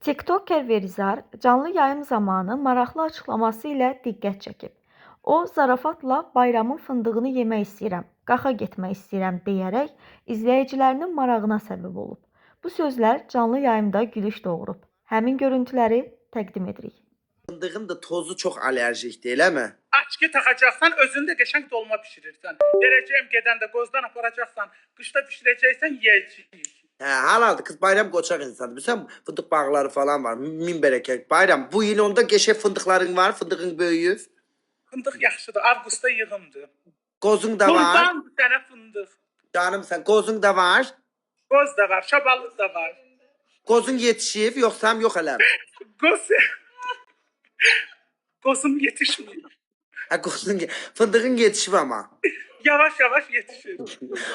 TikToker Verizar canlı yayım zamanı maraqlı açıqlaması ilə diqqət çəkib. O, zarafatla bayramın fındığını yemək istəyirəm, qaxa getmək istəyirəm deyərək izləyicilərinin marağına səbəb olub. Bu sözlər canlı yayımda gülüş doğurub. Həmin görüntüləri təqdim edirik. Fındığın da tozu çox alerjikdir, eləmi? Açki taxacaqsan, özündə qəşəng dolma bişirirsən. Verəcəyim gedəndə qozdan aparacaqsan, qışda bişirəcəksən, yeyəcəyik. Hə, halaldır kız bayram qoçaq insandır. Bilirsən fındıq bağları falan var. Min bərəkət. Bayram bu il onda qəşəng fındıqların var, fındığın böyüyüb. Fındıq yaxşıdır, avqustda yığımdır. Qozun da var. Qurban sənə fındıq. Canım sən qozun da var. Qoz da var, şabalıq da var. Qozun yetişib, yoxsa yox elə. Qozum yetişmir. Hə qozun fındığın yetişib ama. Yavaş yavaş yetişir.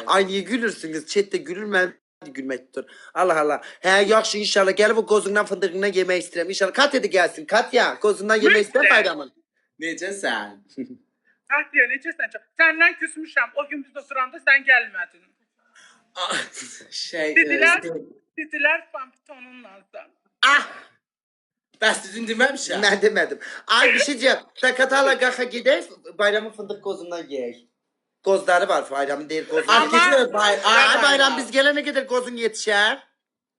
Ay niyə gülürsünüz? Chatdə gülür mən gülmək tutur. Allah Allah. Hə yaxşı inşallah gəlib o qozundan fındığından yemək istəyirəm. İnşallah Katya da gəlsin. Katya qozundan yemək istəyirəm bayramın. Necəsən? Katya necəsən? Səndən küsmüşəm. O gün biz oturanda sən gəlmədin. Dedilər Pampitonunlansan. Ah! Bəs düzün deməmişəm. Mən demədim. Ay bir şey deyəm. Zakatala qaxa gedək, bayramın fındıq qozundan yeyək. Qozları var bayramın deyir qozundan. Ay bayram biz gələnə qədər qozun yetişər.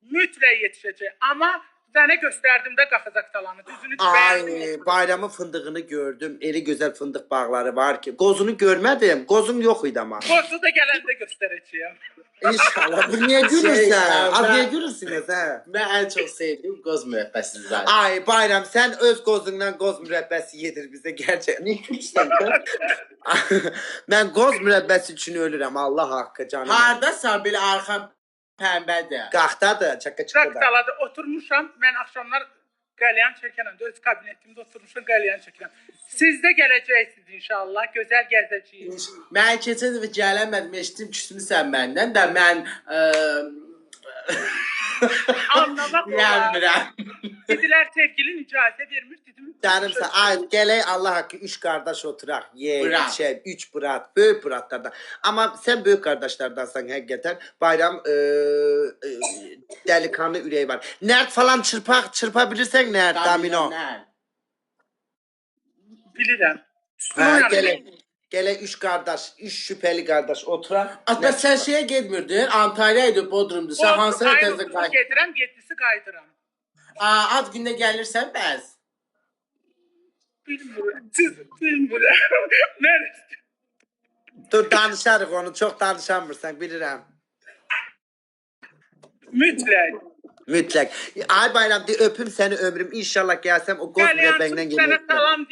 Mütləq yetişəcək. Amma sənə göstərdim də qaxazaq talanı. Düzünü Ay bəyəndim. bayramın fındığını gördüm. Eli gözəl fındıq bağları var ki. Qozunu görmədim. Qozum yox idi ama. Qozu da gələndə göstərəcəyəm. İnşallah. Bu niyə gülürsən? Az niyə gülürsünüz hə? Mən ən çox sevdiyim qoz mürəbbəsidir zaten. Ay bayram sen öz qozundan qoz mürəbbəsi yedir bizə gerçek. Niyə gülürsən? Mən qoz mürəbbəsi üçün ölürəm Allah haqqı canım. Hardasan belə arxam pəmbədir. Qaxdadır, çaka-çakada. Qaqtalada oturmuşam. Mən axşamlar qəlyan çəkirəm. Öz kabinetimdə oturmuşam, qəlyan çəkirəm. Siz də gələcəksiniz inşallah. Gözəl gəzəcəyik. Mən keçən dəfə gələmədim, eşitdim küsmüsən məndən də mən Anlamaq olar. Yəmirəm. Dedilər sevgilin icazə vermiş dedim. Canımsa ay gələk Allah haqqı 3 qardaş oturaq. Brat. Şey 3 brat, böyük bratlardan. Amma sən böyük qardaşlardansan həqiqətən. Bayram dəlikanlı ürəyi var. Nərd falan çırpa bilirsən nərd, domino. Bilirəm. Hə, gələk 3 qardaş, 3 şübhəli qardaş oturaq. Ata sən şeyə getmirdin, Antalya idi, Bodrumdu. Sən hansına təzə qayıt? Gedirəm, 7-si qayıdıram. Ad günə gəlirsən bəs? Bilmirəm. Siz bilmirəm. Neresi? Dur danışarıq onu, çox danışamırsan, bilirəm. Mütləq. Mütləq. Ay bayram, öpüm səni ömrüm. İnşallah gəlsəm o qoz mürəbbəyindən yemək. Sənə salam